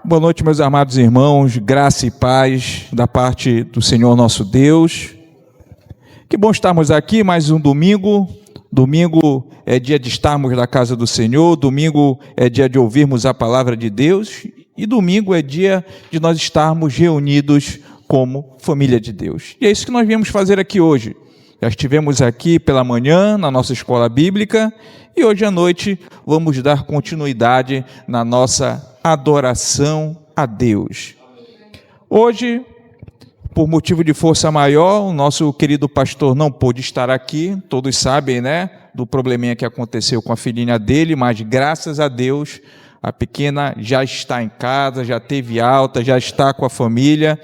Boa noite, meus amados irmãos, graça e paz da parte do Senhor nosso Deus. Que bom estarmos aqui mais um domingo. Domingo é dia de estarmos na casa do Senhor, domingo é dia de ouvirmos a palavra de Deus e domingo é dia de nós estarmos reunidos como família de Deus. E é isso que nós viemos fazer aqui hoje. Já estivemos aqui pela manhã na nossa escola bíblica e hoje à noite vamos dar continuidade na nossa adoração a Deus. Hoje, por motivo de força maior, o nosso querido pastor não pôde estar aqui. Todos sabem, né, do probleminha que aconteceu com a filhinha dele, mas graças a Deus, a pequena já está em casa, já teve alta, já está com a família.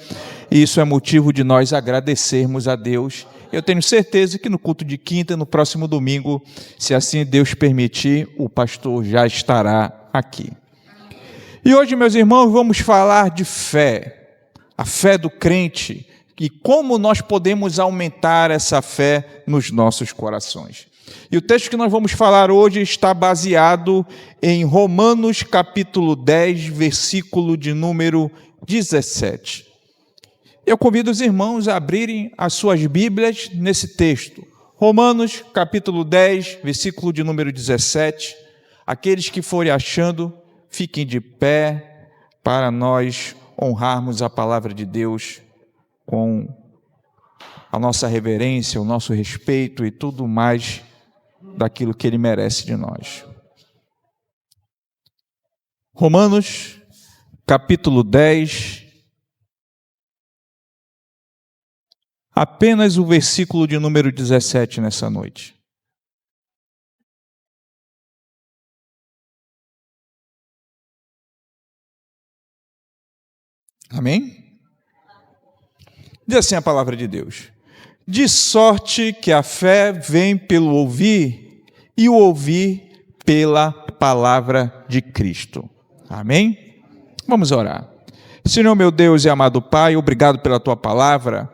E isso é motivo de nós agradecermos a Deus. Eu tenho certeza que no culto de quinta, no próximo domingo, se assim Deus permitir, o pastor já estará aqui. E hoje, meus irmãos, vamos falar de fé, a fé do crente e como nós podemos aumentar essa fé nos nossos corações. E o texto que nós vamos falar hoje está baseado em Romanos capítulo 10, versículo de número 17. Eu convido os irmãos a abrirem as suas Bíblias nesse texto. Romanos capítulo 10, versículo de número 17. Aqueles que forem achando, fiquem de pé para nós honrarmos a palavra de Deus com a nossa reverência, o nosso respeito e tudo mais daquilo que Ele merece de nós. Romanos, capítulo 10, apenas o versículo de número 17 nessa noite. Amém? Diz assim a palavra de Deus: de sorte que a fé vem pelo ouvir, e o ouvir pela palavra de Cristo. Amém? Vamos orar. Senhor meu Deus e amado Pai, obrigado pela Tua palavra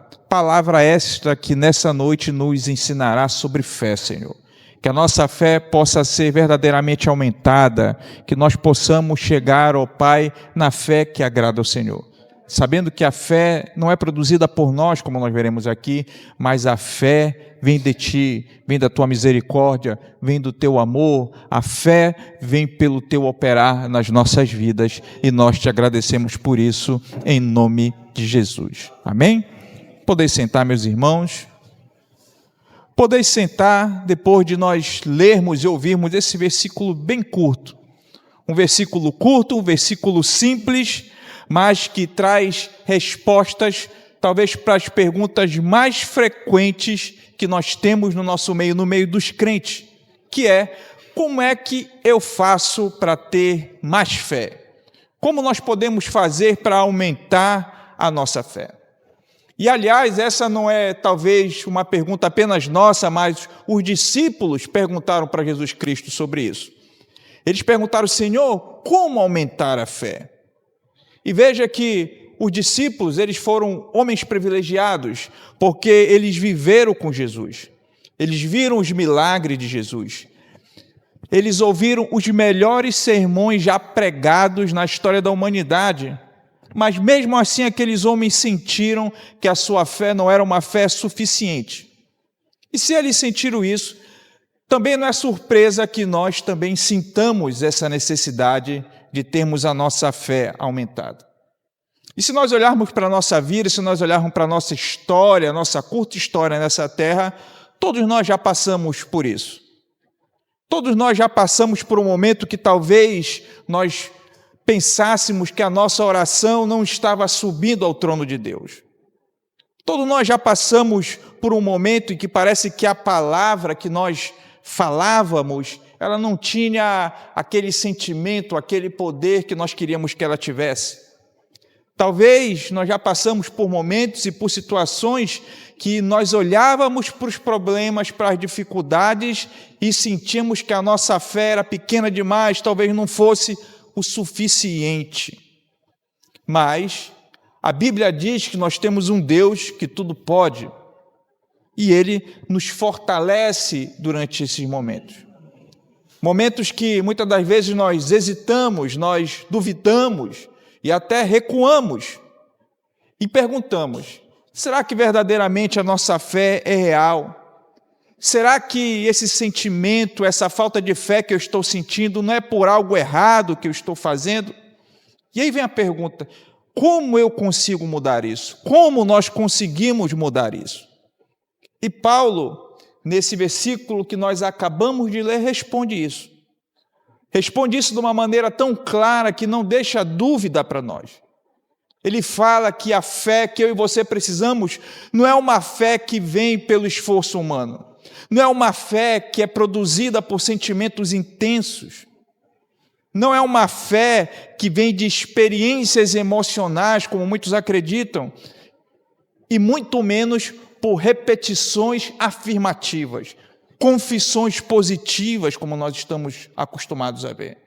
esta que nessa noite nos ensinará sobre fé, Senhor. Que a nossa fé possa ser verdadeiramente aumentada, que nós possamos chegar, ó Pai, na fé que agrada ao Senhor. Sabendo que a fé não é produzida por nós, como nós veremos aqui, mas a fé vem de Ti, vem da Tua misericórdia, vem do Teu amor, a fé vem pelo Teu operar nas nossas vidas, e nós Te agradecemos por isso, em nome de Jesus. Amém? Podeis sentar, meus irmãos. Podeis sentar depois de nós lermos e ouvirmos esse versículo bem curto. Um versículo curto, um versículo simples, mas que traz respostas, talvez para as perguntas mais frequentes que nós temos no nosso meio, no meio dos crentes, que é: como é que eu faço para ter mais fé? Como nós podemos fazer para aumentar a nossa fé? E, aliás, essa não é talvez uma pergunta apenas nossa, mas os discípulos perguntaram para Jesus Cristo sobre isso. Eles perguntaram: Senhor, como aumentar a fé? E veja que os discípulos, eles foram homens privilegiados, porque eles viveram com Jesus. Eles viram os milagres de Jesus. Eles ouviram os melhores sermões já pregados na história da humanidade. Mas mesmo assim aqueles homens sentiram que a sua fé não era uma fé suficiente. E se eles sentiram isso, também não é surpresa que nós também sintamos essa necessidade de termos a nossa fé aumentada. E se nós olharmos para a nossa vida, se nós olharmos para a nossa história, a nossa curta história nessa terra, todos nós já passamos por isso. Todos nós já passamos por um momento que talvez nós pensássemos que a nossa oração não estava subindo ao trono de Deus. Todos nós já passamos por um momento em que parece que a palavra que nós falávamos, ela não tinha aquele sentimento, aquele poder que nós queríamos que ela tivesse. Talvez nós já passamos por momentos e por situações que nós olhávamos para os problemas, para as dificuldades e sentíamos que a nossa fé era pequena demais, talvez não fosse o suficiente. Mas a Bíblia diz que nós temos um Deus que tudo pode e Ele nos fortalece durante esses momentos. Momentos que muitas das vezes nós hesitamos, nós duvidamos e até recuamos e perguntamos: será que verdadeiramente a nossa fé é real? Será que esse sentimento, essa falta de fé que eu estou sentindo não é por algo errado que eu estou fazendo? E aí vem a pergunta: como eu consigo mudar isso? Como nós conseguimos mudar isso? E Paulo, nesse versículo que nós acabamos de ler, responde isso. Responde isso de uma maneira tão clara que não deixa dúvida para nós. Ele fala que a fé que eu e você precisamos não é uma fé que vem pelo esforço humano. Não é uma fé que é produzida por sentimentos intensos. Não é uma fé que vem de experiências emocionais, como muitos acreditam, e muito menos por repetições afirmativas, confissões positivas, como nós estamos acostumados a ver.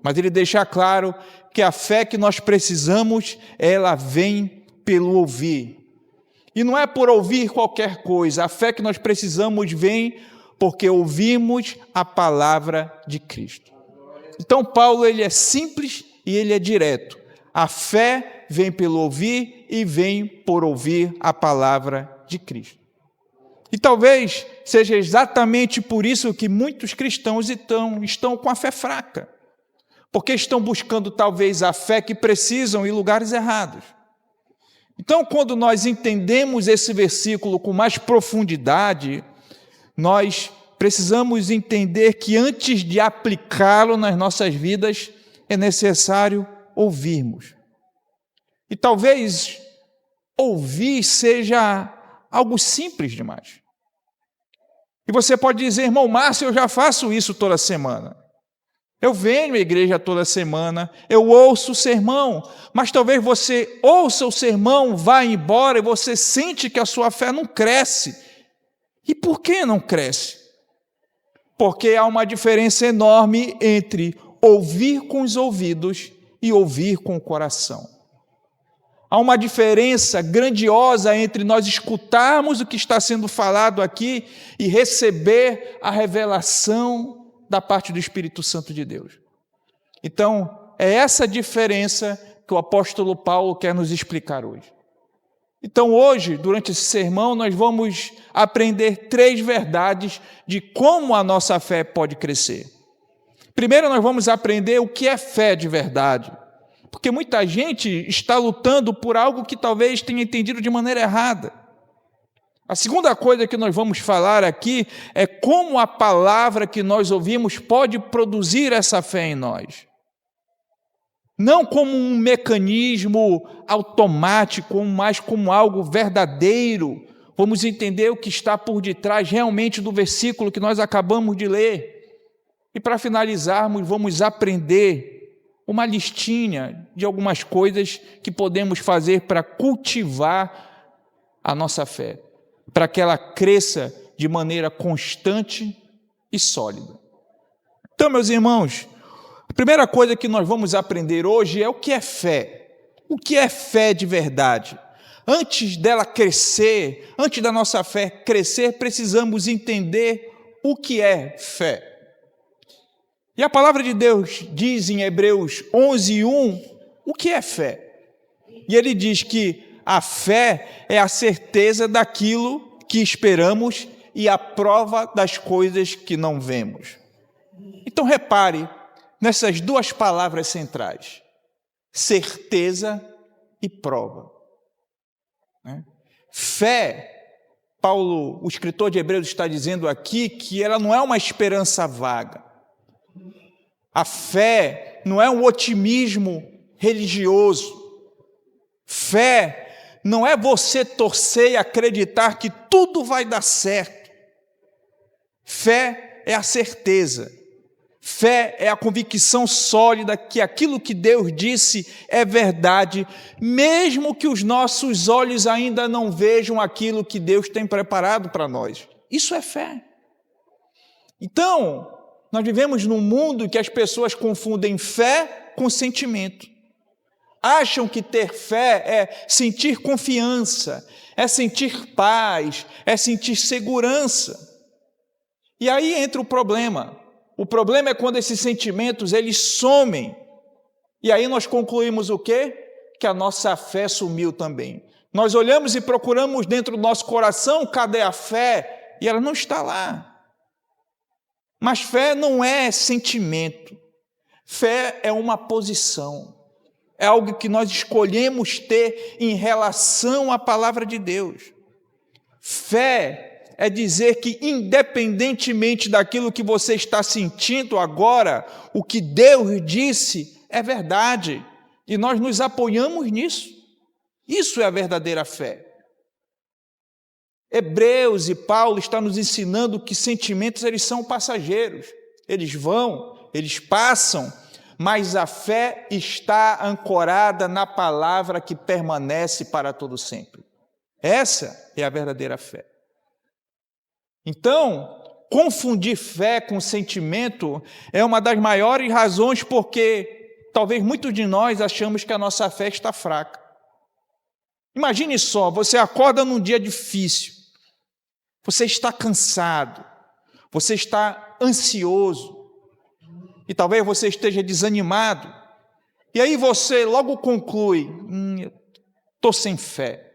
Mas ele deixa claro que a fé que nós precisamos, ela vem pelo ouvir. E não é por ouvir qualquer coisa, a fé que nós precisamos vem porque ouvimos a palavra de Cristo. Então Paulo, ele é simples e ele é direto. A fé vem pelo ouvir e vem por ouvir a palavra de Cristo. E talvez seja exatamente por isso que muitos cristãos estão com a fé fraca, porque estão buscando talvez a fé que precisam em lugares errados. Então, quando nós entendemos esse versículo com mais profundidade, nós precisamos entender que antes de aplicá-lo nas nossas vidas, é necessário ouvirmos. E talvez ouvir seja algo simples demais. E você pode dizer: irmão Márcio, eu já faço isso toda semana. Eu venho à igreja toda semana, eu ouço o sermão, mas talvez você ouça o sermão, vá embora e você sente que a sua fé não cresce. E por que não cresce? Porque há uma diferença enorme entre ouvir com os ouvidos e ouvir com o coração. Há uma diferença grandiosa entre nós escutarmos o que está sendo falado aqui e receber a revelação da parte do Espírito Santo de Deus. Então, é essa diferença que o apóstolo Paulo quer nos explicar hoje. Então, hoje, durante esse sermão, nós vamos aprender 3 verdades de como a nossa fé pode crescer. Primeiro, nós vamos aprender o que é fé de verdade, porque muita gente está lutando por algo que talvez tenha entendido de maneira errada. A segunda coisa que nós vamos falar aqui é como a palavra que nós ouvimos pode produzir essa fé em nós. Não como um mecanismo automático, mas como algo verdadeiro. Vamos entender o que está por detrás realmente do versículo que nós acabamos de ler. E para finalizarmos, vamos aprender uma listinha de algumas coisas que podemos fazer para cultivar a nossa fé, para que ela cresça de maneira constante e sólida. Então, meus irmãos, a primeira coisa que nós vamos aprender hoje é o que é fé. O que é fé de verdade? Antes dela crescer, antes da nossa fé crescer, precisamos entender o que é fé. E a palavra de Deus diz em Hebreus 11:1, o que é fé? E ele diz que a fé é a certeza daquilo que esperamos e a prova das coisas que não vemos. Então repare nessas 2 palavras centrais: certeza e prova. Fé, Paulo, o escritor de Hebreus, está dizendo aqui que ela não é uma esperança vaga. A fé não é um otimismo religioso. Fé não é você torcer e acreditar que tudo vai dar certo. Fé é a certeza. Fé é a convicção sólida que aquilo que Deus disse é verdade, mesmo que os nossos olhos ainda não vejam aquilo que Deus tem preparado para nós. Isso é fé. Então, nós vivemos num mundo que as pessoas confundem fé com sentimento. Acham que ter fé é sentir confiança, é sentir paz, é sentir segurança. E aí entra o problema. O problema é quando esses sentimentos, eles somem. E aí nós concluímos o quê? que a nossa fé sumiu também. Nós olhamos e procuramos dentro do nosso coração, cadê a fé? E ela não está lá. Mas fé não é sentimento. Fé é uma posição. É algo que nós escolhemos ter em relação à palavra de Deus. Fé é dizer que, independentemente daquilo que você está sentindo agora, o que Deus disse é verdade. E nós nos apoiamos nisso. Isso é a verdadeira fé. Hebreus e Paulo estão nos ensinando que sentimentos eles são passageiros. Eles vão, eles passam, mas a fé está ancorada na palavra que permanece para todo sempre. Essa é a verdadeira fé. Então, confundir fé com sentimento é uma das maiores razões porque talvez muitos de nós achamos que a nossa fé está fraca. Imagine só, você acorda num dia difícil, você está cansado, você está ansioso, e talvez você esteja desanimado, e aí você logo conclui, estou sem fé,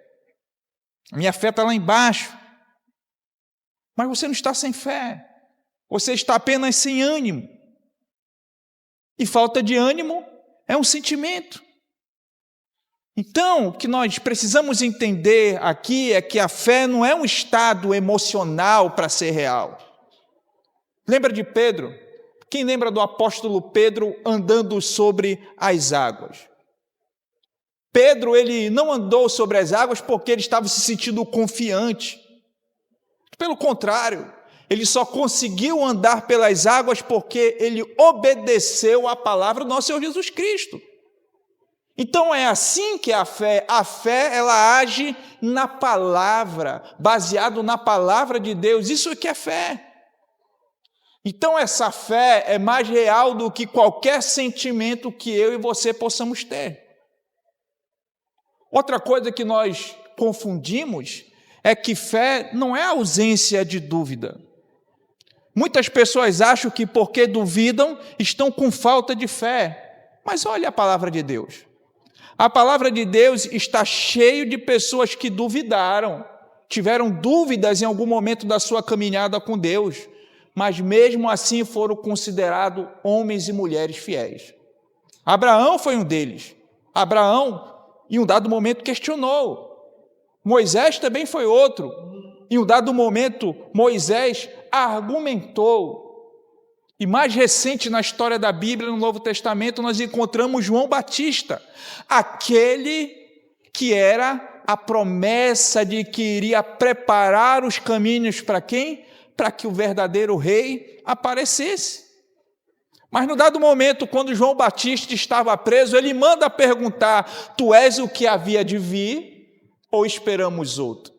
minha fé está lá embaixo, mas você não está sem fé, você está apenas sem ânimo, e falta de ânimo é um sentimento. Então, o que nós precisamos entender aqui é que a fé não é um estado emocional para ser real. Lembra de Pedro? Quem lembra do apóstolo Pedro andando sobre as águas? Pedro, ele não andou sobre as águas porque ele estava se sentindo confiante. Pelo contrário, ele só conseguiu andar pelas águas porque ele obedeceu à palavra do nosso Senhor Jesus Cristo. Então é assim que a fé, ela age na palavra, baseado na palavra de Deus, isso é que é fé. Então essa fé é mais real do que qualquer sentimento que eu e você possamos ter. Outra coisa que nós confundimos é que fé não é ausência de dúvida. Muitas pessoas acham que porque duvidam, estão com falta de fé. Mas olha a palavra de Deus. A palavra de Deus está cheia de pessoas que duvidaram, tiveram dúvidas em algum momento da sua caminhada com Deus, mas mesmo assim foram considerados homens e mulheres fiéis. Abraão foi um deles. Abraão, em um dado momento, questionou. Moisés também foi outro. Em um dado momento, Moisés argumentou. E mais recente na história da Bíblia, no Novo Testamento, nós encontramos João Batista, aquele que era a promessa de que iria preparar os caminhos para quem? Para que o verdadeiro rei aparecesse. Mas no dado momento, quando João Batista estava preso, ele manda perguntar, tu és o que havia de vir ou esperamos outro?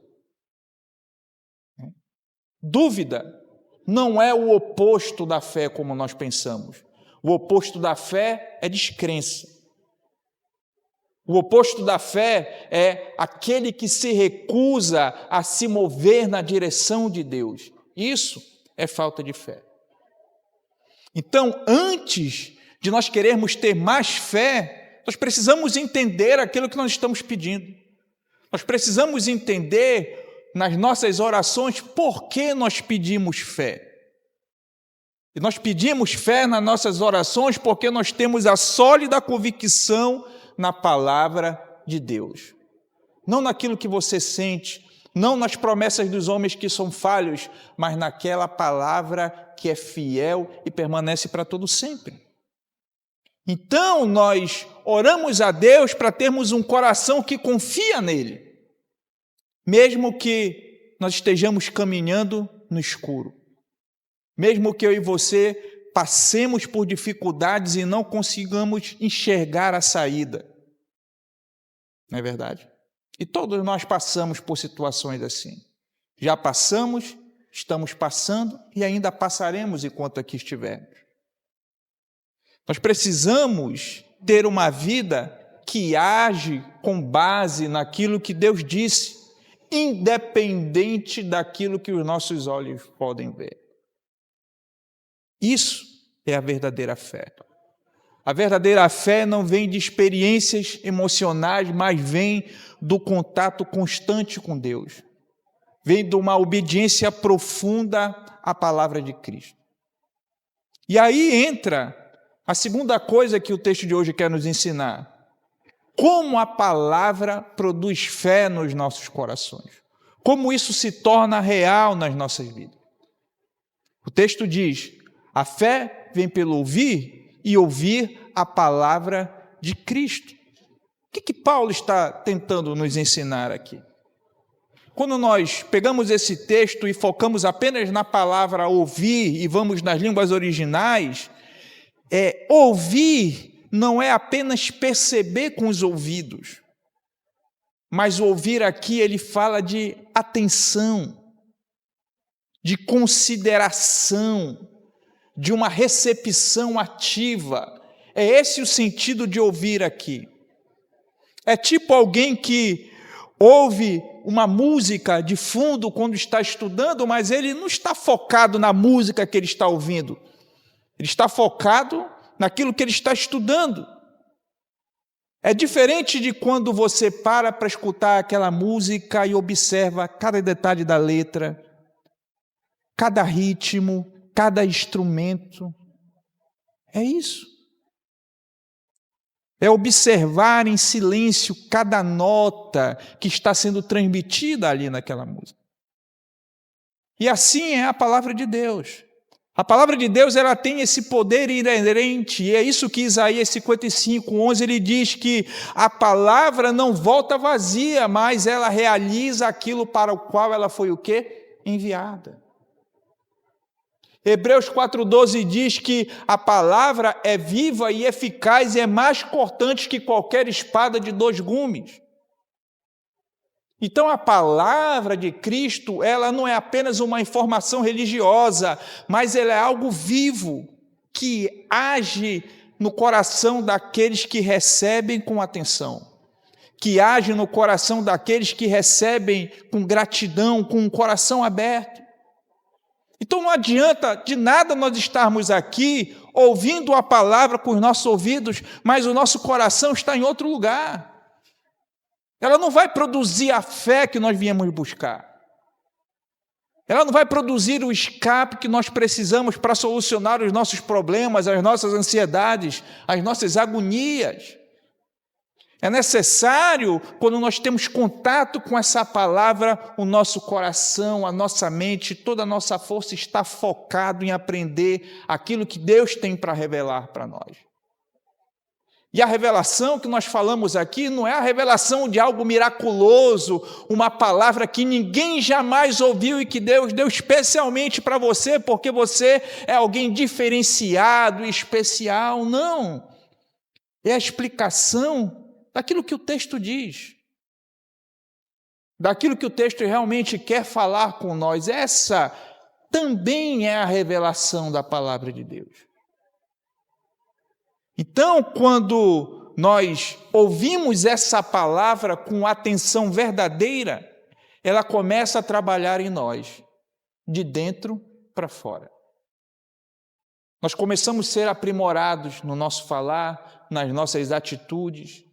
Dúvida não é o oposto da fé como nós pensamos. O oposto da fé é descrença. O oposto da fé é aquele que se recusa a se mover na direção de Deus. Isso é falta de fé. Então, antes de nós querermos ter mais fé, nós precisamos entender aquilo que nós estamos pedindo. Nós precisamos entender nas nossas orações por que nós pedimos fé. E nós pedimos fé nas nossas orações porque nós temos a sólida convicção na palavra de Deus. Não naquilo que você sente, não nas promessas dos homens que são falhos, mas naquela palavra que é fiel e permanece para todo sempre. Então, nós oramos a Deus para termos um coração que confia nele, mesmo que nós estejamos caminhando no escuro, mesmo que eu e você passemos por dificuldades e não consigamos enxergar a saída. Não é verdade? E todos nós passamos por situações assim. Já passamos, estamos passando e ainda passaremos enquanto aqui estivermos. Nós precisamos ter uma vida que age com base naquilo que Deus disse, independente daquilo que os nossos olhos podem ver. Isso é a verdadeira fé. A verdadeira fé não vem de experiências emocionais, mas vem do contato constante com Deus. Vem de uma obediência profunda à palavra de Cristo. E aí entra a segunda coisa que o texto de hoje quer nos ensinar. Como a palavra produz fé nos nossos corações. Como isso se torna real nas nossas vidas. O texto diz, a fé vem pelo ouvir e ouvir a palavra de Cristo. O que Paulo está tentando nos ensinar aqui? Quando nós pegamos esse texto e focamos apenas na palavra ouvir e vamos nas línguas originais, ouvir não é apenas perceber com os ouvidos, mas o ouvir aqui ele fala de atenção, de consideração, de uma recepção ativa. É esse o sentido de ouvir aqui. É tipo alguém que ouve uma música de fundo quando está estudando, mas ele não está focado na música que ele está ouvindo. Ele está focado naquilo que ele está estudando. É diferente de quando você para escutar aquela música e observa cada detalhe da letra, cada ritmo, cada instrumento. É isso. É observar em silêncio cada nota que está sendo transmitida ali naquela música. E assim é a palavra de Deus. A palavra de Deus ela tem esse poder inerente, e é isso que Isaías 55:11 ele diz que a palavra não volta vazia, mas ela realiza aquilo para o qual ela foi o quê? Enviada. Hebreus 4:12 diz que a palavra é viva e eficaz e é mais cortante que qualquer espada de 2 gumes. Então a palavra de Cristo, ela não é apenas uma informação religiosa, mas ela é algo vivo, que age no coração daqueles que recebem com atenção, que age no coração daqueles que recebem com gratidão, com um coração aberto. Então não adianta de nada nós estarmos aqui ouvindo a palavra com os nossos ouvidos, mas o nosso coração está em outro lugar. Ela não vai produzir a fé que nós viemos buscar. Ela não vai produzir o escape que nós precisamos para solucionar os nossos problemas, as nossas ansiedades, as nossas agonias. É necessário, quando nós temos contato com essa palavra, o nosso coração, a nossa mente, toda a nossa força está focado em aprender aquilo que Deus tem para revelar para nós. E a revelação que nós falamos aqui não é a revelação de algo miraculoso, uma palavra que ninguém jamais ouviu e que Deus deu especialmente para você, porque você é alguém diferenciado e especial. Não. É a explicação daquilo que o texto diz, daquilo que o texto realmente quer falar com nós. Essa também é a revelação da palavra de Deus. Então, quando nós ouvimos essa palavra com atenção verdadeira, ela começa a trabalhar em nós, de dentro para fora. Nós começamos a ser aprimorados no nosso falar, nas nossas atitudes.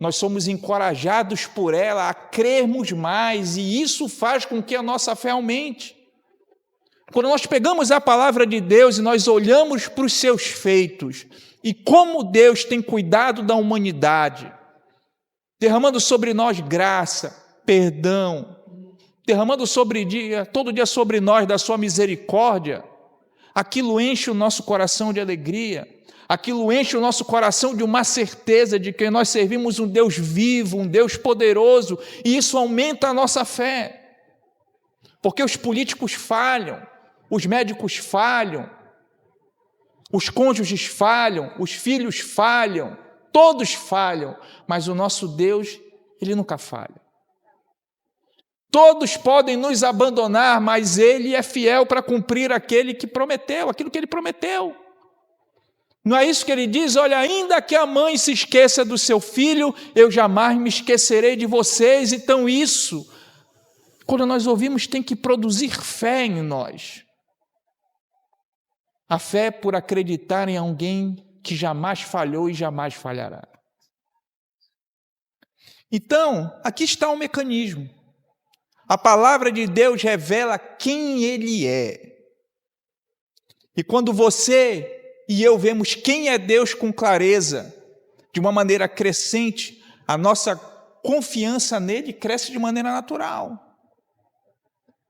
Nós somos encorajados por ela a crermos mais, e isso faz com que a nossa fé aumente. Quando nós pegamos a palavra de Deus e nós olhamos para os seus feitos, e como Deus tem cuidado da humanidade, derramando sobre nós graça, perdão, derramando todo dia sobre nós da sua misericórdia, aquilo enche o nosso coração de alegria, aquilo enche o nosso coração de uma certeza de que nós servimos um Deus vivo, um Deus poderoso, e isso aumenta a nossa fé. Porque os políticos falham, os médicos falham, os cônjuges falham, os filhos falham, todos falham, mas o nosso Deus, Ele nunca falha. Todos podem nos abandonar, mas Ele é fiel para cumprir aquilo que Ele prometeu. Não é isso que Ele diz? Olha, ainda que a mãe se esqueça do seu filho, eu jamais me esquecerei de vocês. Então isso, quando nós ouvimos, tem que produzir fé em nós. A fé por acreditar em alguém que jamais falhou e jamais falhará. Então, aqui está o mecanismo. A palavra de Deus revela quem Ele é. E quando você e eu vemos quem é Deus com clareza, de uma maneira crescente, a nossa confiança nele cresce de maneira natural.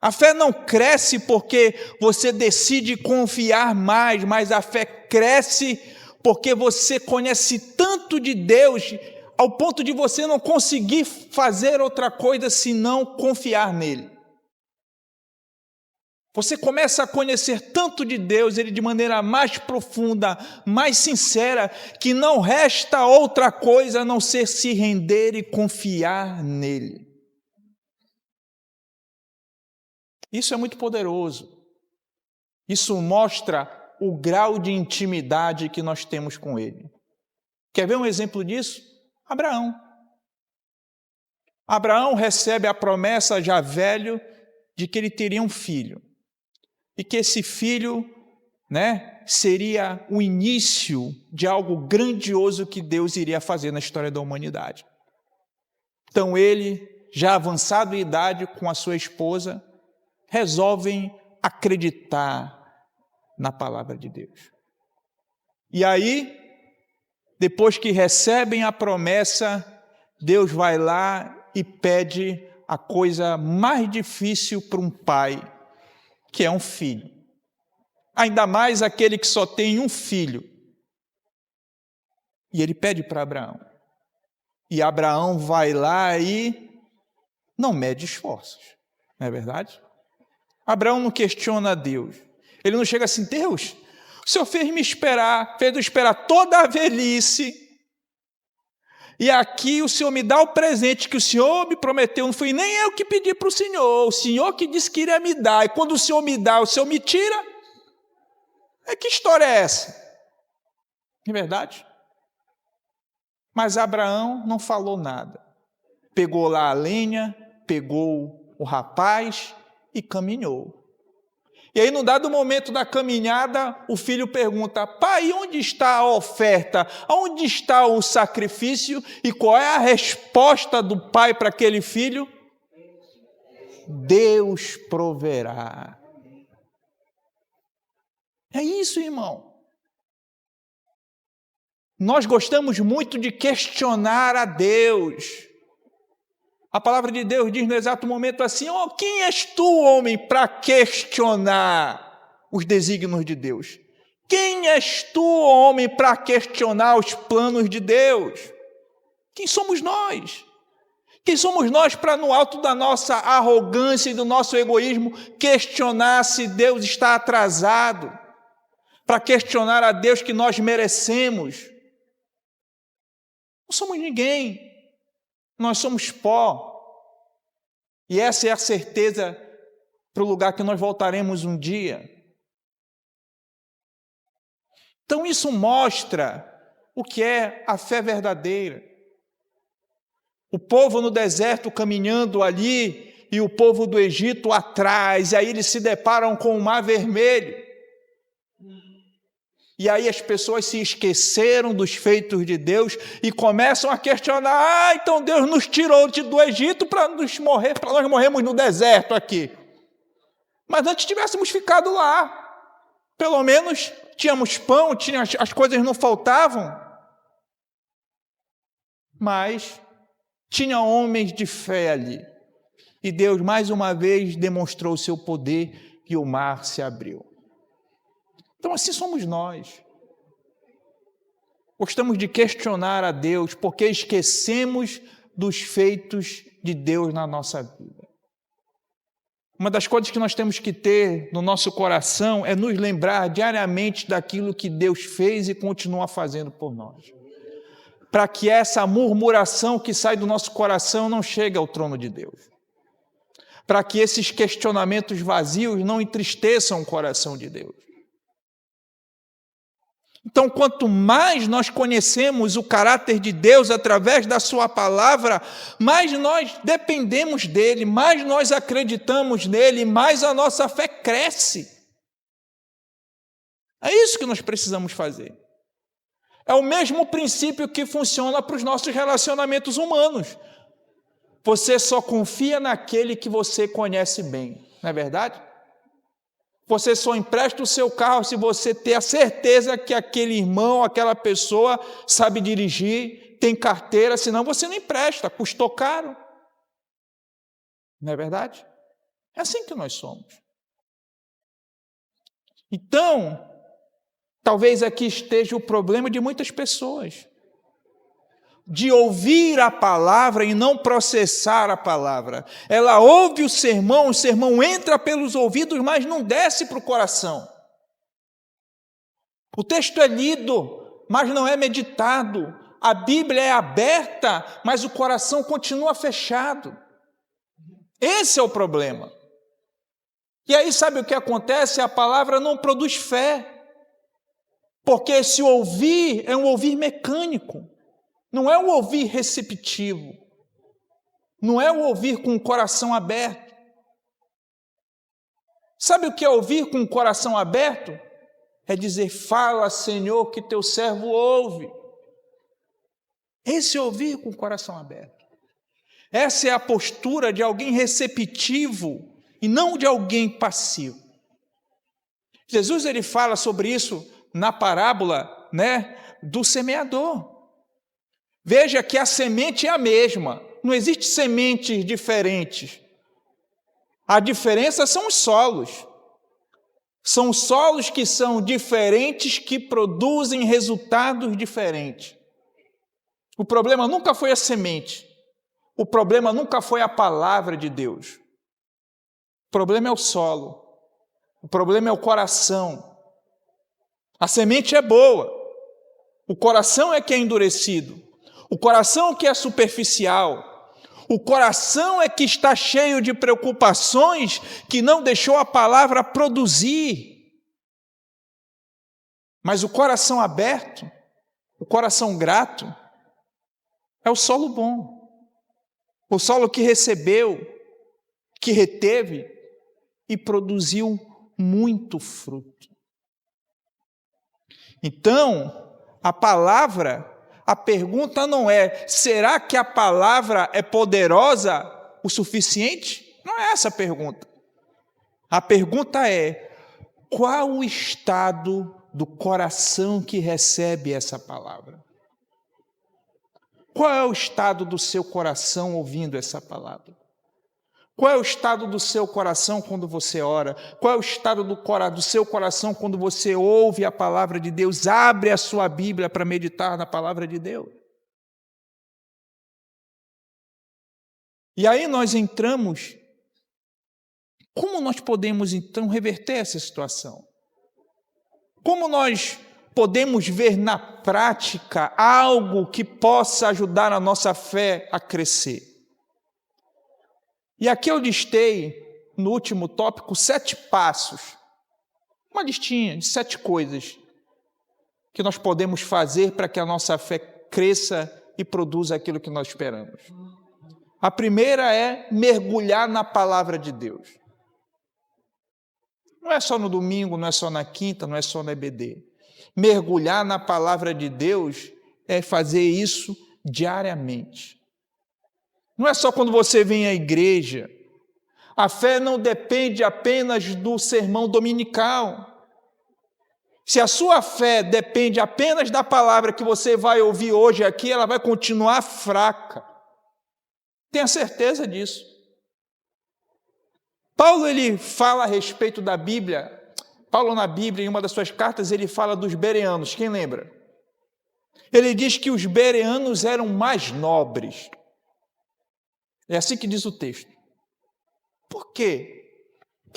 A fé não cresce porque você decide confiar mais, mas a fé cresce porque você conhece tanto de Deus, ao ponto de você não conseguir fazer outra coisa senão confiar nele. Você começa a conhecer tanto de Deus, ele de maneira mais profunda, mais sincera, que não resta outra coisa a não ser se render e confiar nele. Isso é muito poderoso. Isso mostra o grau de intimidade que nós temos com ele. Quer ver um exemplo disso? Abraão. Abraão recebe a promessa já velho de que ele teria um filho. E que esse filho, seria o início de algo grandioso que Deus iria fazer na história da humanidade. Então ele, já avançado em idade com a sua esposa, resolvem acreditar na palavra de Deus. E aí, depois que recebem a promessa, Deus vai lá e pede a coisa mais difícil para um pai, que é um filho. Ainda mais aquele que só tem um filho. E ele pede para Abraão. E Abraão vai lá e não mede esforços. Não é verdade? Abraão não questiona a Deus. Ele não chega assim, Deus, o Senhor fez eu esperar toda a velhice, e aqui o Senhor me dá o presente que o Senhor me prometeu, não fui nem eu que pedi para o Senhor que disse que iria me dar, e quando o Senhor me dá, o Senhor me tira? Que história é essa? Não é verdade? Mas Abraão não falou nada. Pegou lá a lenha, pegou o rapaz e caminhou. E aí, num dado momento da caminhada, o filho pergunta, pai, onde está a oferta? Onde está o sacrifício? E qual é a resposta do pai para aquele filho? Deus proverá. É isso, irmão. Nós gostamos muito de questionar a Deus. A palavra de Deus diz no exato momento assim, quem és tu, homem, para questionar os desígnios de Deus? Quem és tu, homem, para questionar os planos de Deus? Quem somos nós? Quem somos nós para, no alto da nossa arrogância e do nosso egoísmo, questionar se Deus está atrasado? Para questionar a Deus que nós merecemos? Não somos ninguém. Nós somos pó. E essa é a certeza para o lugar que nós voltaremos um dia. Então isso mostra o que é a fé verdadeira. O povo no deserto caminhando ali e o povo do Egito atrás, e aí eles se deparam com o Mar Vermelho. E aí as pessoas se esqueceram dos feitos de Deus e começam a questionar, então Deus nos tirou do Egito para nós morrermos no deserto aqui. Mas antes tivéssemos ficado lá, pelo menos tínhamos pão, as coisas não faltavam. Mas tinha homens de fé ali. E Deus mais uma vez demonstrou o seu poder e o mar se abriu. Então assim somos nós. Gostamos de questionar a Deus porque esquecemos dos feitos de Deus na nossa vida. Uma das coisas que nós temos que ter no nosso coração é nos lembrar diariamente daquilo que Deus fez e continua fazendo por nós. Para que essa murmuração que sai do nosso coração não chegue ao trono de Deus. Para que esses questionamentos vazios não entristeçam o coração de Deus. Então, quanto mais nós conhecemos o caráter de Deus através da sua palavra, mais nós dependemos dele, mais nós acreditamos nele, mais a nossa fé cresce. É isso que nós precisamos fazer. É o mesmo princípio que funciona para os nossos relacionamentos humanos. Você só confia naquele que você conhece bem, não é verdade? Você só empresta o seu carro se você ter a certeza que aquele irmão, aquela pessoa sabe dirigir, tem carteira, senão você não empresta, custou caro. Não é verdade? É assim que nós somos. Então, talvez aqui esteja o problema de muitas pessoas, de ouvir a palavra e não processar a palavra. Ela ouve o sermão entra pelos ouvidos, mas não desce para o coração. O texto é lido, mas não é meditado. A Bíblia é aberta, mas o coração continua fechado. Esse é o problema. E aí sabe o que acontece? A palavra não produz fé. Porque esse ouvir é um ouvir mecânico. Não é um ouvir receptivo. Não é um ouvir com o coração aberto. Sabe o que é ouvir com o coração aberto? É dizer, fala, Senhor, que teu servo ouve. Esse é ouvir com o coração aberto. Essa é a postura de alguém receptivo e não de alguém passivo. Jesus ele fala sobre isso na parábola, do semeador. Veja que a semente é a mesma, não existe sementes diferentes. A diferença são os solos. São os solos que são diferentes, que produzem resultados diferentes. O problema nunca foi a semente. O problema nunca foi a palavra de Deus. O problema é o solo. O problema é o coração. A semente é boa. O coração é que é endurecido. O coração que é superficial, o coração é que está cheio de preocupações, que não deixou a palavra produzir. Mas o coração aberto, o coração grato, é o solo bom. O solo que recebeu, que reteve e produziu muito fruto. Então, a palavra... A pergunta não é, será que a palavra é poderosa o suficiente? Não é essa a pergunta. A pergunta é, qual o estado do coração que recebe essa palavra? Qual é o estado do seu coração ouvindo essa palavra? Qual é o estado do seu coração quando você ora? Qual é o estado do seu coração quando você ouve a palavra de Deus? Abre a sua Bíblia para meditar na palavra de Deus. E aí nós entramos. Como nós podemos então reverter essa situação? Como nós podemos ver na prática algo que possa ajudar a nossa fé a crescer? E aqui eu listei, no último tópico, 7 passos. Uma listinha de 7 coisas que nós podemos fazer para que a nossa fé cresça e produza aquilo que nós esperamos. A primeira é mergulhar na palavra de Deus. Não é só no domingo, não é só na quinta, não é só na EBD. Mergulhar na palavra de Deus é fazer isso diariamente. Não é só quando você vem à igreja. A fé não depende apenas do sermão dominical. Se a sua fé depende apenas da palavra que você vai ouvir hoje aqui, ela vai continuar fraca. Tenha certeza disso. Paulo ele fala a respeito da Bíblia. Paulo na Bíblia, em uma das suas cartas, ele fala dos bereanos. Quem lembra? Ele diz que os bereanos eram mais nobres. É assim que diz o texto. Por que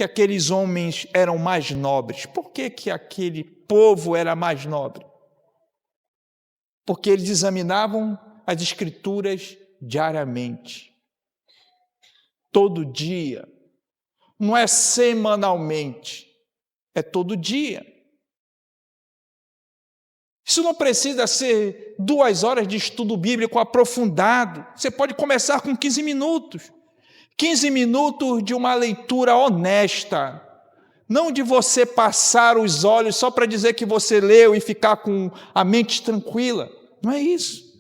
aqueles homens eram mais nobres? Por que aquele povo era mais nobre? Porque eles examinavam as Escrituras diariamente. Todo dia. Não é semanalmente. É todo dia. Isso não precisa ser 2 horas de estudo bíblico aprofundado. Você pode começar com 15 minutos. 15 minutos de uma leitura honesta, Não de você passar os olhos só para dizer que você leu e ficar com a mente tranquila. Não é isso.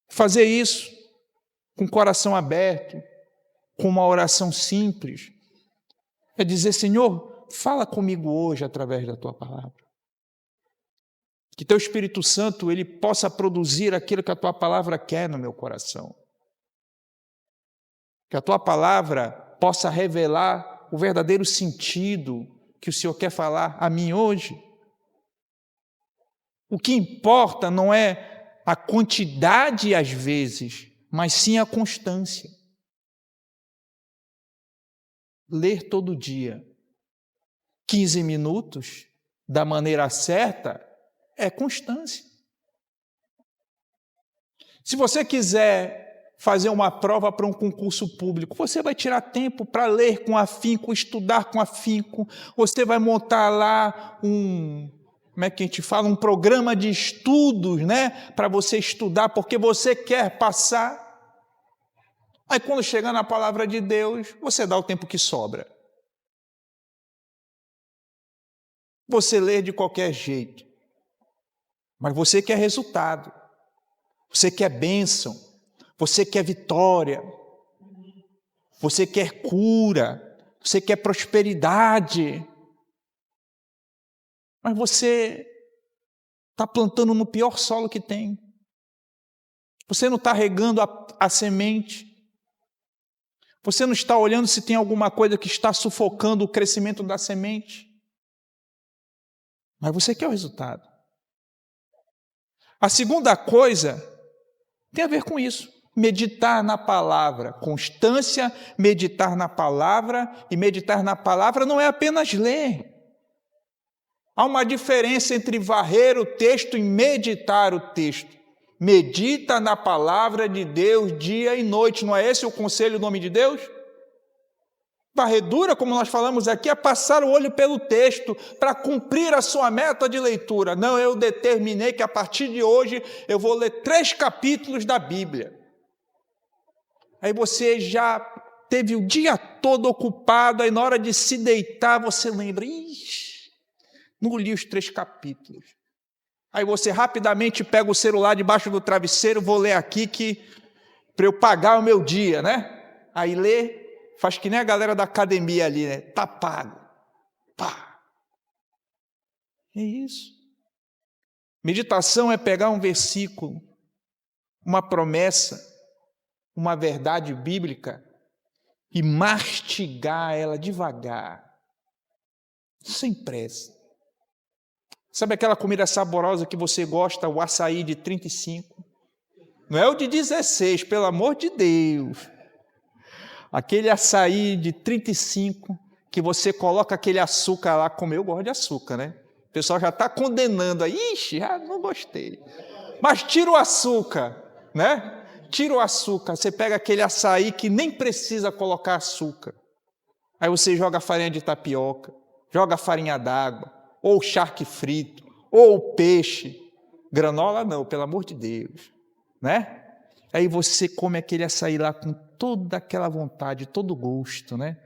Fazer isso com o coração aberto, com uma oração simples, é dizer: Senhor, fala comigo hoje através da Tua palavra. Que Teu Espírito Santo ele possa produzir aquilo que a Tua palavra quer no meu coração. Que a Tua palavra possa revelar o verdadeiro sentido que o Senhor quer falar a mim hoje. O que importa não é a quantidade às vezes, mas sim a constância. Ler todo dia, 15 minutos, da maneira certa, é constância. Se você quiser fazer uma prova para um concurso público, você vai tirar tempo para ler com afinco, estudar com afinco, você vai montar lá como é que a gente fala? Um programa de estudos, né? Para você estudar, porque você quer passar. Aí quando chegar na palavra de Deus, você dá o tempo que sobra. Você lê de qualquer jeito, mas você quer resultado, você quer bênção, você quer vitória, você quer cura, você quer prosperidade, mas você está plantando no pior solo que tem, você não está regando a semente, você não está olhando se tem alguma coisa que está sufocando o crescimento da semente, mas você quer o resultado. A segunda coisa tem a ver com isso. Meditar na palavra, constância, meditar na palavra, e meditar na palavra não é apenas ler. Há uma diferença entre varrer o texto e meditar o texto. Medita na palavra de Deus dia e noite, não é esse o conselho do nome de Deus? Varredura, como nós falamos aqui, é passar o olho pelo texto para cumprir a sua meta de leitura. Não, eu determinei que a partir de hoje eu vou ler 3 capítulos da Bíblia. Aí você já teve o dia todo ocupado, aí na hora de se deitar você lembra: ixi, não li os 3 capítulos. Aí você rapidamente pega o celular debaixo do travesseiro, vou ler aqui para eu pagar o meu dia, né? Aí lê, faz que nem a galera da academia ali, né? Tá pago. Pá. É isso. Meditação é pegar um versículo, uma promessa, uma verdade bíblica e mastigar ela devagar, sem pressa. Sabe aquela comida saborosa que você gosta, o açaí de 35? Não é o de 16, pelo amor de Deus. Aquele açaí de 35, que você coloca aquele açúcar lá, como eu gosto de açúcar, né? O pessoal já está condenando aí, ixi, já não gostei. Mas tira o açúcar, né? Tira o açúcar, você pega aquele açaí que nem precisa colocar açúcar. Aí você joga farinha de tapioca, joga farinha d'água, ou charque frito, ou peixe. Granola não, pelo amor de Deus, né? Aí você come aquele açaí lá com toda aquela vontade, todo gosto, né?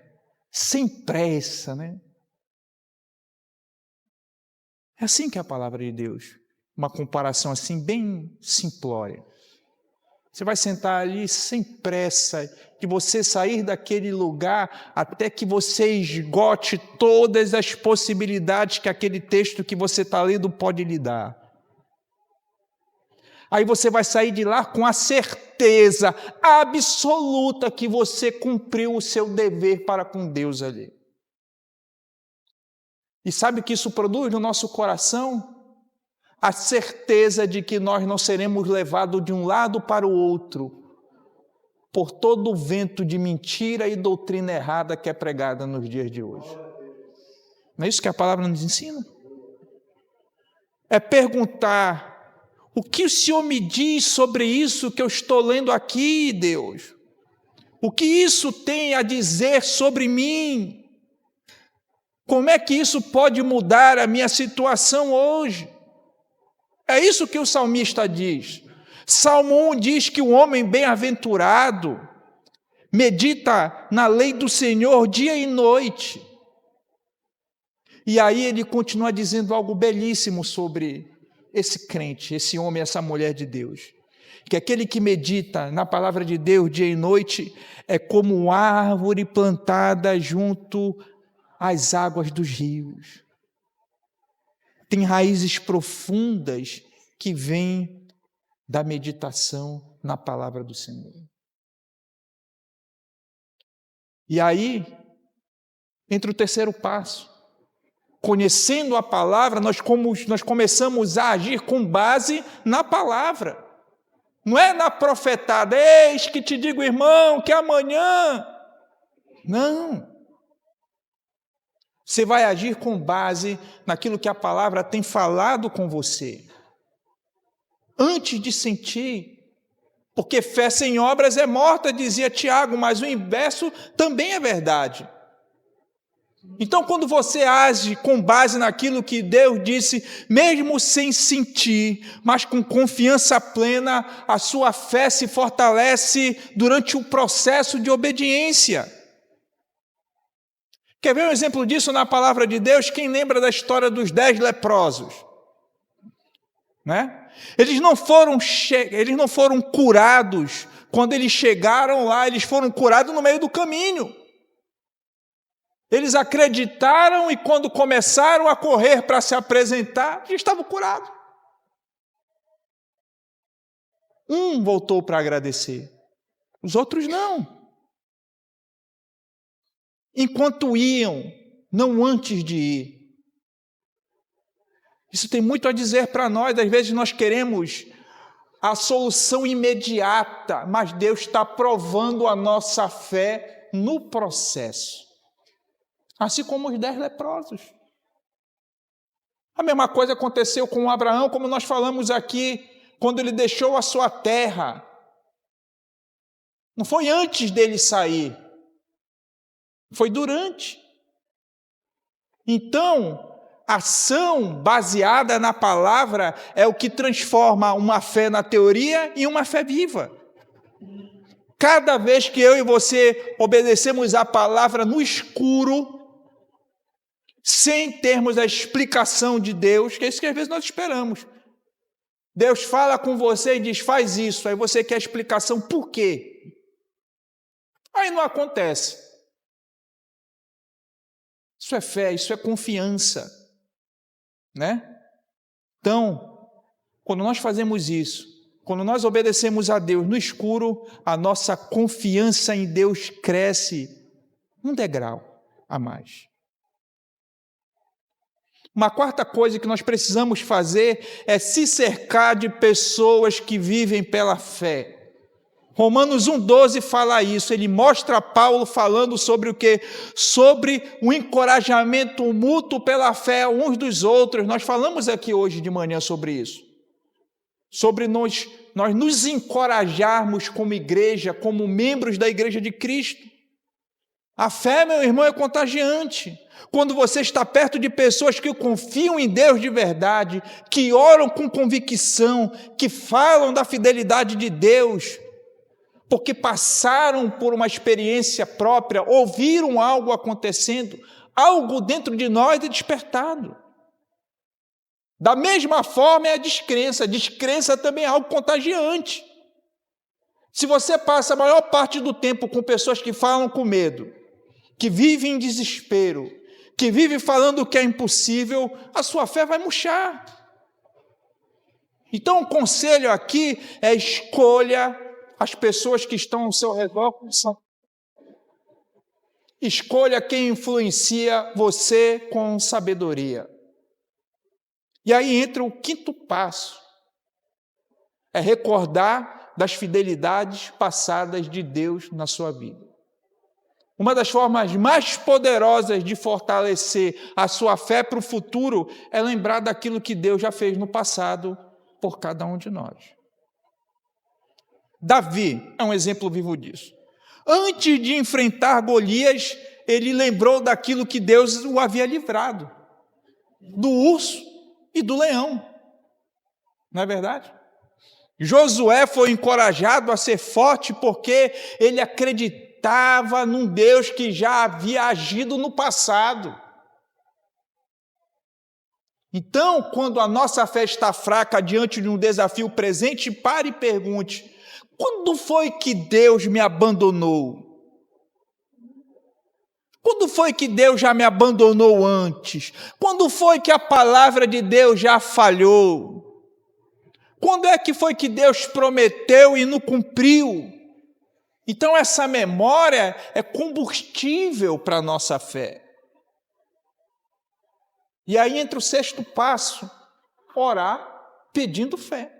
Sem pressa, né? É assim que é a palavra de Deus. Uma comparação assim bem simplória. Você vai sentar ali sem pressa, de você sair daquele lugar até que você esgote todas as possibilidades que aquele texto que você está lendo pode lhe dar. Aí você vai sair de lá com a certeza absoluta que você cumpriu o seu dever para com Deus ali. E sabe o que isso produz no nosso coração? A certeza de que nós não seremos levados de um lado para o outro por todo o vento de mentira e doutrina errada que é pregada nos dias de hoje. Não é isso que a palavra nos ensina? É perguntar: o que o Senhor me diz sobre isso que eu estou lendo aqui, Deus? O que isso tem a dizer sobre mim? Como é que isso pode mudar a minha situação hoje? É isso que o salmista diz. Salmo 1 diz que o homem bem-aventurado medita na lei do Senhor dia e noite. E aí ele continua dizendo algo belíssimo sobre esse crente, esse homem, essa mulher de Deus. Que aquele que medita na palavra de Deus dia e noite é como árvore plantada junto às águas dos rios. Tem raízes profundas que vêm da meditação na palavra do Senhor. E aí, entra o terceiro passo. Conhecendo a palavra, nós começamos a agir com base na palavra. Não é na profetada, eis que te digo, irmão, que amanhã. Não. Você vai agir com base naquilo que a palavra tem falado com você. Antes de sentir. Porque fé sem obras é morta, dizia Tiago, mas o inverso também é verdade. Então, quando você age com base naquilo que Deus disse, mesmo sem sentir, mas com confiança plena, a sua fé se fortalece durante o processo de obediência. Quer ver um exemplo disso na palavra de Deus? Quem lembra da história dos 10 leprosos? Né? Eles não foram curados quando eles chegaram lá, eles foram curados no meio do caminho. Eles acreditaram e quando começaram a correr para se apresentar, já estavam curados. Um voltou para agradecer, os outros não. Enquanto iam, não antes de ir. Isso tem muito a dizer para nós. Às vezes nós queremos a solução imediata, mas Deus está provando a nossa fé no processo. Assim como os 10 leprosos. A mesma coisa aconteceu com Abraão, como nós falamos aqui, quando ele deixou a sua terra. Não foi antes dele sair, foi durante. Então, ação baseada na palavra é o que transforma uma fé na teoria em uma fé viva. Cada vez que eu e você obedecemos a palavra no escuro, sem termos a explicação de Deus, que é isso que às vezes nós esperamos. Deus fala com você e diz, faz isso, aí você quer a explicação por quê? Aí não acontece. Isso é fé, isso é confiança, né? Então, quando nós fazemos isso, quando nós obedecemos a Deus no escuro, a nossa confiança em Deus cresce um degrau a mais. Uma quarta coisa que nós precisamos fazer é se cercar de pessoas que vivem pela fé. Romanos 1,12 fala isso, ele mostra Paulo falando sobre o quê? Sobre o encorajamento mútuo pela fé uns dos outros. Nós falamos aqui hoje de manhã sobre isso. Sobre nós nos encorajarmos como igreja, como membros da igreja de Cristo. A fé, meu irmão, é contagiante. Quando você está perto de pessoas que confiam em Deus de verdade, que oram com convicção, que falam da fidelidade de Deus, porque passaram por uma experiência própria, ouviram algo acontecendo, algo dentro de nós é despertado. Da mesma forma é a descrença. Descrença também é algo contagiante. Se você passa a maior parte do tempo com pessoas que falam com medo, que vivem em desespero, que vivem falando que é impossível, a sua fé vai murchar. Então o conselho aqui é escolha as pessoas que estão ao seu redor. Escolha quem influencia você com sabedoria. E aí entra o quinto passo. É recordar das fidelidades passadas de Deus na sua vida. Uma das formas mais poderosas de fortalecer a sua fé para o futuro é lembrar daquilo que Deus já fez no passado por cada um de nós. Davi é um exemplo vivo disso. Antes de enfrentar Golias, ele lembrou daquilo que Deus o havia livrado, do urso e do leão. Não é verdade? Josué foi encorajado a ser forte porque ele acreditou acreditava num Deus que já havia agido no passado. Então, quando a nossa fé está fraca diante de um desafio presente, pare e pergunte: quando foi que Deus me abandonou? Quando foi que Deus já me abandonou antes? Quando foi que a palavra de Deus já falhou? Quando é que foi que Deus prometeu e não cumpriu? Então, essa memória é combustível para a nossa fé. E aí entra o sexto passo: orar pedindo fé.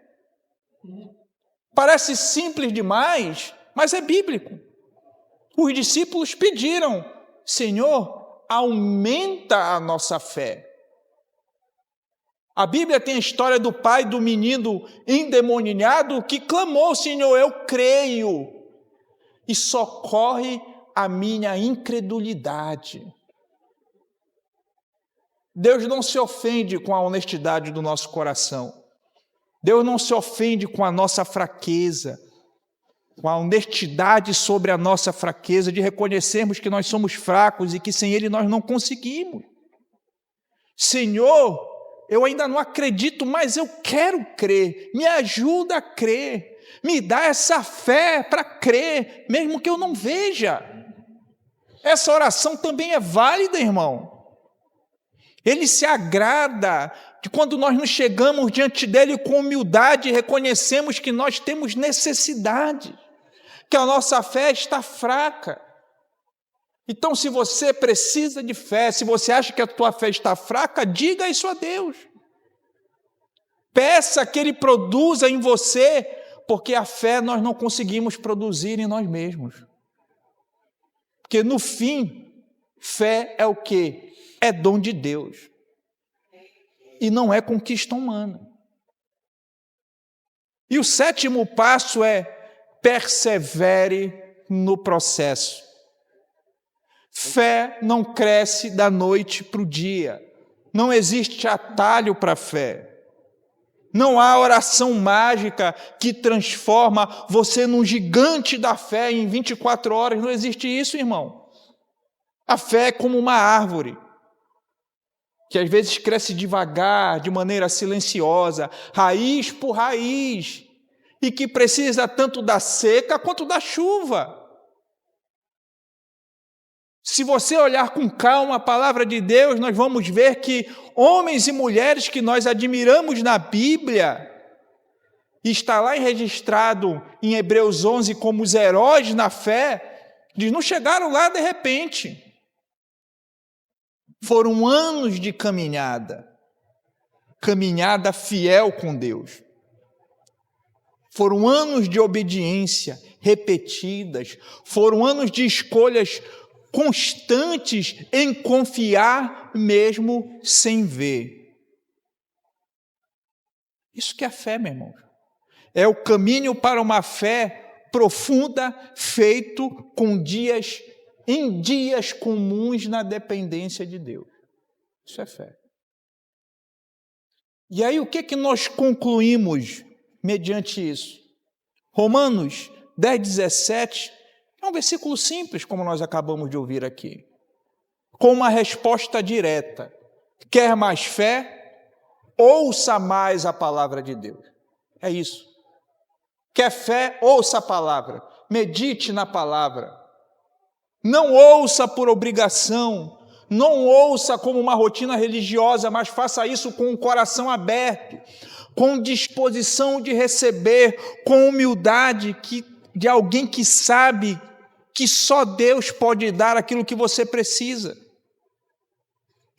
Parece simples demais, mas é bíblico. Os discípulos pediram: Senhor, aumenta a nossa fé. A Bíblia tem a história do pai do menino endemoniado que clamou: Senhor, eu creio, e socorre a minha incredulidade. Deus não se ofende com a honestidade do nosso coração. Deus não se ofende com a nossa fraqueza, com a honestidade sobre a nossa fraqueza, de reconhecermos que nós somos fracos e que sem Ele nós não conseguimos. Senhor, eu ainda não acredito, mas eu quero crer. Me ajuda a crer. Me dá essa fé para crer, mesmo que eu não veja. Essa oração também é válida, irmão. Ele se agrada de quando nós nos chegamos diante dele com humildade e reconhecemos que nós temos necessidade, que a nossa fé está fraca. Então, se você precisa de fé, se você acha que a tua fé está fraca, diga isso a Deus. Peça que Ele produza em você, porque a fé nós não conseguimos produzir em nós mesmos. Porque no fim, fé é o quê? É dom de Deus. E não é conquista humana. E o sétimo passo é: persevere no processo. Fé não cresce da noite para o dia. Não existe atalho para a fé. Não há oração mágica que transforma você num gigante da fé em 24 horas. Não existe isso, irmão. A fé é como uma árvore, que às vezes cresce devagar, de maneira silenciosa, raiz por raiz, e que precisa tanto da seca quanto da chuva. Se você olhar com calma a palavra de Deus, nós vamos ver que homens e mulheres que nós admiramos na Bíblia, e está lá registrado em Hebreus 11 como os heróis na fé, eles não chegaram lá de repente. Foram anos de caminhada fiel com Deus. Foram anos de obediência repetidas, foram anos de escolhas constantes em confiar mesmo sem ver. Isso que é fé, meu irmão. É o caminho para uma fé profunda, feito em dias comuns na dependência de Deus. Isso é fé. E aí o que nós concluímos mediante isso? Romanos 10:17 é um versículo simples, como nós acabamos de ouvir aqui, com uma resposta direta. Quer mais fé? Ouça mais a palavra de Deus. É isso. Quer fé? Ouça a palavra. Medite na palavra. Não ouça por obrigação, não ouça como uma rotina religiosa, mas faça isso com o coração aberto, com disposição de receber, com humildade de alguém que sabe que só Deus pode dar aquilo que você precisa.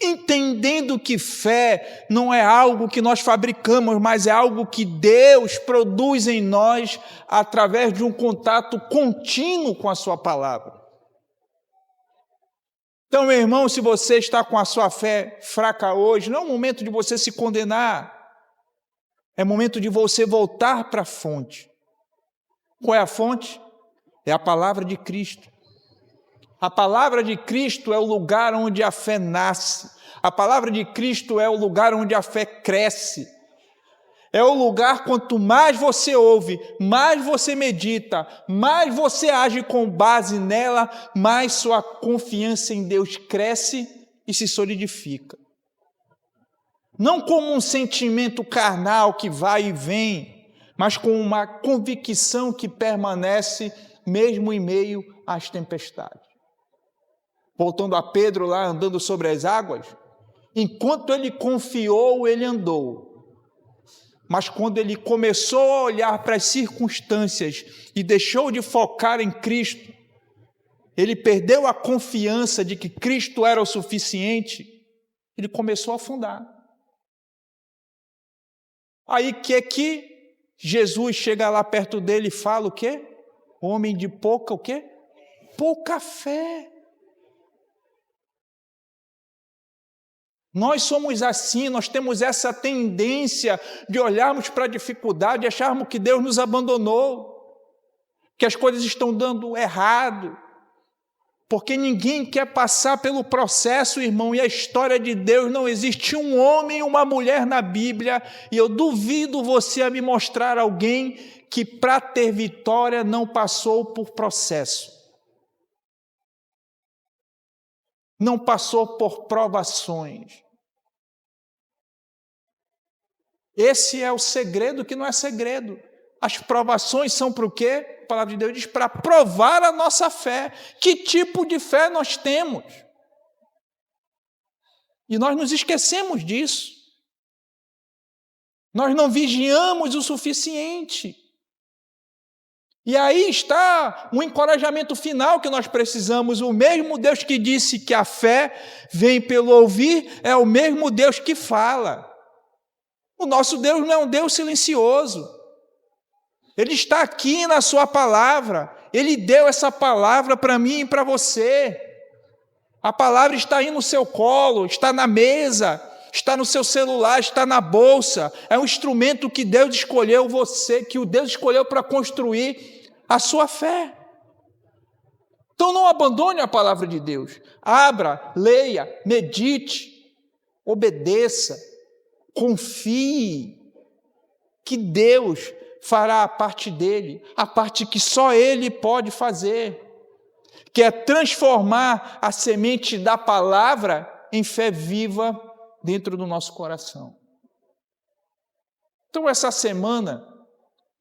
Entendendo que fé não é algo que nós fabricamos, mas é algo que Deus produz em nós através de um contato contínuo com a sua palavra. Então, meu irmão, se você está com a sua fé fraca hoje, não é o momento de você se condenar. É momento de você voltar para a fonte. Qual é a fonte? É a palavra de Cristo. A palavra de Cristo é o lugar onde a fé nasce. A palavra de Cristo é o lugar onde a fé cresce. É o lugar, quanto mais você ouve, mais você medita, mais você age com base nela, mais sua confiança em Deus cresce e se solidifica. Não como um sentimento carnal que vai e vem, mas com uma convicção que permanece mesmo em meio às tempestades. Voltando a Pedro lá andando sobre as águas, enquanto ele confiou, ele andou. Mas quando ele começou a olhar para as circunstâncias e deixou de focar em Cristo, ele perdeu a confiança de que Cristo era o suficiente, ele começou a afundar. Aí que Jesus chega lá perto dele e fala o quê? Homem de pouca, o quê? Pouca fé. Nós somos assim, nós temos essa tendência de olharmos para a dificuldade e acharmos que Deus nos abandonou, que as coisas estão dando errado, porque ninguém quer passar pelo processo, irmão, e a história de Deus não existe um homem e uma mulher na Bíblia, e eu duvido você a me mostrar alguém que para ter vitória não passou por processo, não passou por provações. Esse é o segredo que não é segredo. As provações são para o quê? A palavra de Deus diz para provar a nossa fé. Que tipo de fé nós temos? E nós nos esquecemos disso. Nós não vigiamos o suficiente. E aí está o encorajamento final que nós precisamos. O mesmo Deus que disse que a fé vem pelo ouvir, é o mesmo Deus que fala. O nosso Deus não é um Deus silencioso. Ele está aqui na sua palavra. Ele deu essa palavra para mim e para você. A palavra está aí no seu colo, está na mesa, está no seu celular, está na bolsa. É um instrumento que Deus escolheu você, que o Deus escolheu para construir a sua fé. Então não abandone a palavra de Deus. Abra, leia, medite, obedeça, confie que Deus fará a parte dele, a parte que só Ele pode fazer, que é transformar a semente da palavra em fé viva dentro do nosso coração. Então, essa semana,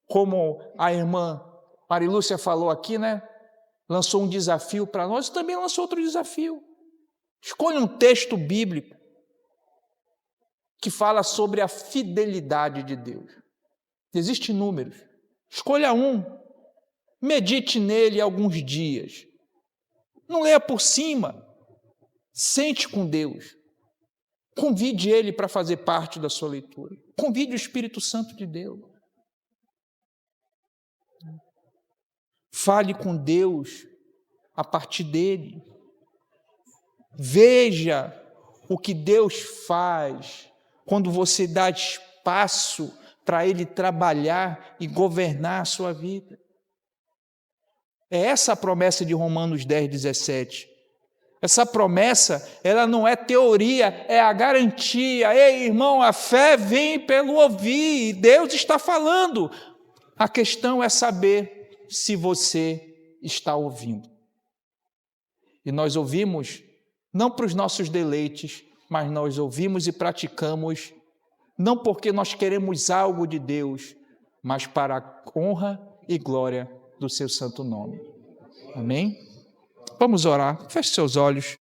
como a irmã Marilúcia falou aqui, né? Lançou um desafio para nós, também lançou outro desafio. Escolha um texto bíblico que fala sobre a fidelidade de Deus. Existem números. Escolha um, medite nele alguns dias. Não leia por cima. Sente com Deus. Convide Ele para fazer parte da sua leitura. Convide o Espírito Santo de Deus. Fale com Deus a partir dele. Veja o que Deus faz quando você dá espaço para Ele trabalhar e governar a sua vida. É essa a promessa de Romanos 10, 17. Essa promessa, ela não é teoria, é a garantia. Ei, irmão, a fé vem pelo ouvir, e Deus está falando. A questão é saber se você está ouvindo. E nós ouvimos não para os nossos deleites, mas nós ouvimos e praticamos não porque nós queremos algo de Deus, mas para a honra e glória do seu santo nome. Amém? Vamos orar. Feche seus olhos.